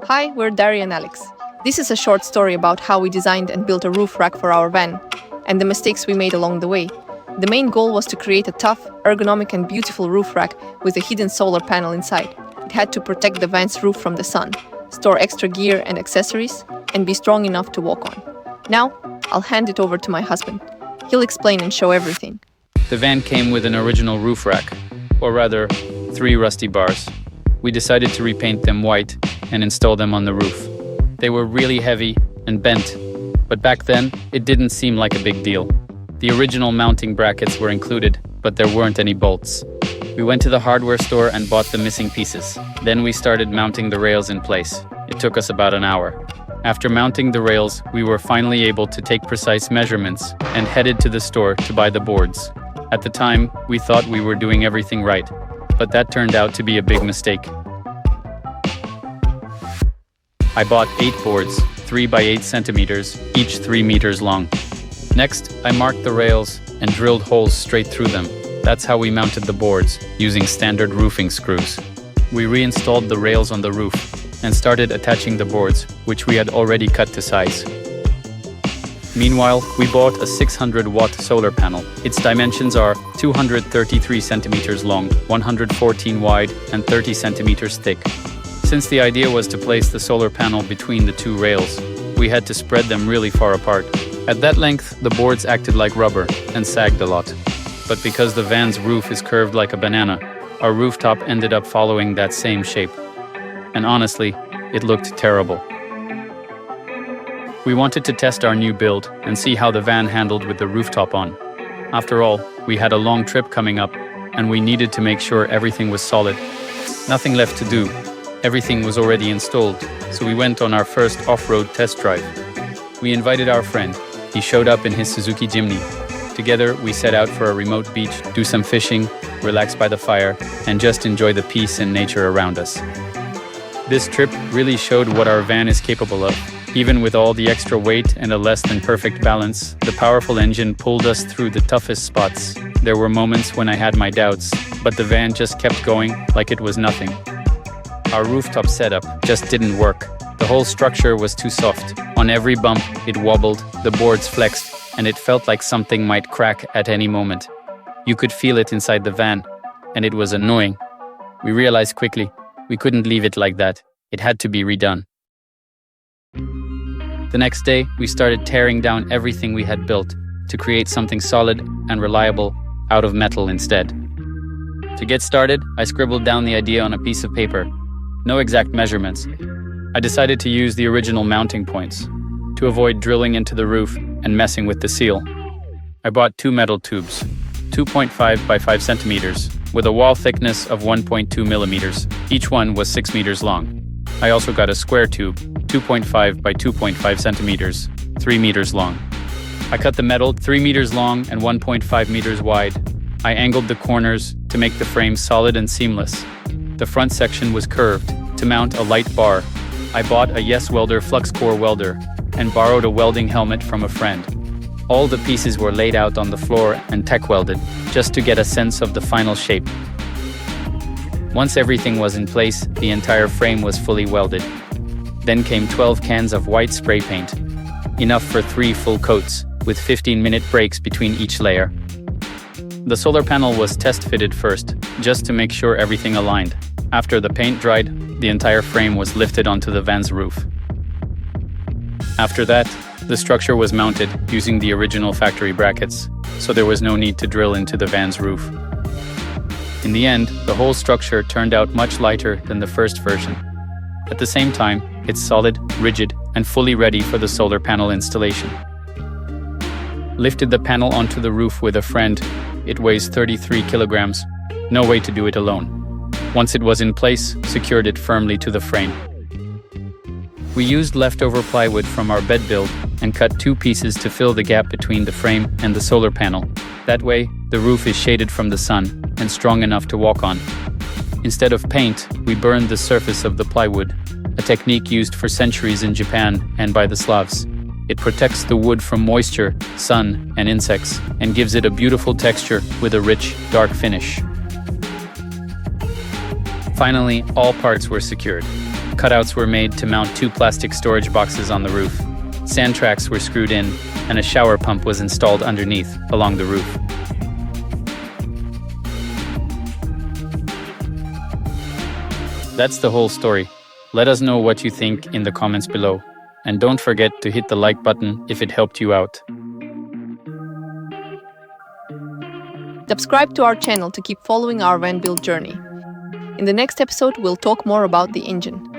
Hi, we're Daria and Alex. This is a short story about how we designed and built a roof rack for our van, and the mistakes we made along the way. The main goal was to create a tough, ergonomic and beautiful roof rack with a hidden solar panel inside. It had to protect the van's roof from the sun, store extra gear and accessories, and be strong enough to walk on. Now, I'll hand it over to my husband. He'll explain and show everything. The van came with an original roof rack, or rather, 3 rusty bars. We decided to repaint them white and install them on the roof. They were really heavy and bent, but back then, it didn't seem like a big deal. The original mounting brackets were included, but there weren't any bolts. We went to the hardware store and bought the missing pieces. Then we started mounting the rails in place. It took us about an hour. After mounting the rails, we were finally able to take precise measurements and headed to the store to buy the boards. At the time, we thought we were doing everything right, but that turned out to be a big mistake. I bought 8 boards, 3 by 8 centimeters, each 3 meters long. Next, I marked the rails and drilled holes straight through them. That's how we mounted the boards, using standard roofing screws. We reinstalled the rails on the roof and started attaching the boards, which we had already cut to size. Meanwhile, we bought a 600-watt solar panel. Its dimensions are 233 centimeters long, 114 wide, and 30 centimeters thick. Since the idea was to place the solar panel between the 2 rails, we had to spread them really far apart. At that length, the boards acted like rubber and sagged a lot. But because the van's roof is curved like a banana, our rooftop ended up following that same shape. And honestly, it looked terrible. We wanted to test our new build and see how the van handled with the rooftop on. After all, we had a long trip coming up, and we needed to make sure everything was solid. Nothing left to do. Everything was already installed, so we went on our first off-road test drive. We invited our friend. He showed up in his Suzuki Jimny. Together, we set out for a remote beach, do some fishing, relax by the fire, and just enjoy the peace and nature around us. This trip really showed what our van is capable of. Even with all the extra weight and a less than perfect balance, the powerful engine pulled us through the toughest spots. There were moments when I had my doubts, but the van just kept going like it was nothing. Our rooftop setup just didn't work. The whole structure was too soft. On every bump, it wobbled, the boards flexed, and it felt like something might crack at any moment. You could feel it inside the van, and it was annoying. We realized quickly, we couldn't leave it like that. It had to be redone. The next day, we started tearing down everything we had built to create something solid and reliable out of metal instead. To get started, I scribbled down the idea on a piece of paper. No exact measurements. I decided to use the original mounting points to avoid drilling into the roof and messing with the seal. I bought 2 metal tubes, 2.5 by 5 centimeters, with a wall thickness of 1.2 millimeters. Each one was 6 meters long. I also got a square tube, 2.5 by 2.5 centimeters, 3 meters long. I cut the metal 3 meters long and 1.5 meters wide. I angled the corners to make the frame solid and seamless. The front section was curved to mount a light bar. I bought a Yes Welder flux core welder and borrowed a welding helmet from a friend. All the pieces were laid out on the floor and tech welded, just to get a sense of the final shape. Once everything was in place, the entire frame was fully welded. Then came 12 cans of white spray paint, enough for 3 full coats, with 15-minute breaks between each layer. The solar panel was test-fitted first, just to make sure everything aligned. After the paint dried, the entire frame was lifted onto the van's roof. After that, the structure was mounted using the original factory brackets, so there was no need to drill into the van's roof. In the end, the whole structure turned out much lighter than the first version. At the same time, it's solid, rigid, and fully ready for the solar panel installation. Lifted the panel onto the roof with a friend. It weighs 33 kilograms. No way to do it alone. Once it was in place, secured it firmly to the frame. We used leftover plywood from our bed build and cut 2 pieces to fill the gap between the frame and the solar panel. That way, the roof is shaded from the sun and strong enough to walk on. Instead of paint, we burned the surface of the plywood, a technique used for centuries in Japan and by the Slavs. It protects the wood from moisture, sun, and insects, and gives it a beautiful texture with a rich, dark finish. Finally, all parts were secured. Cutouts were made to mount 2 plastic storage boxes on the roof. Sand tracks were screwed in, and a shower pump was installed underneath, along the roof. That's the whole story. Let us know what you think in the comments below. And don't forget to hit the like button if it helped you out. Subscribe to our channel to keep following our van build journey. In the next episode, we'll talk more about the engine.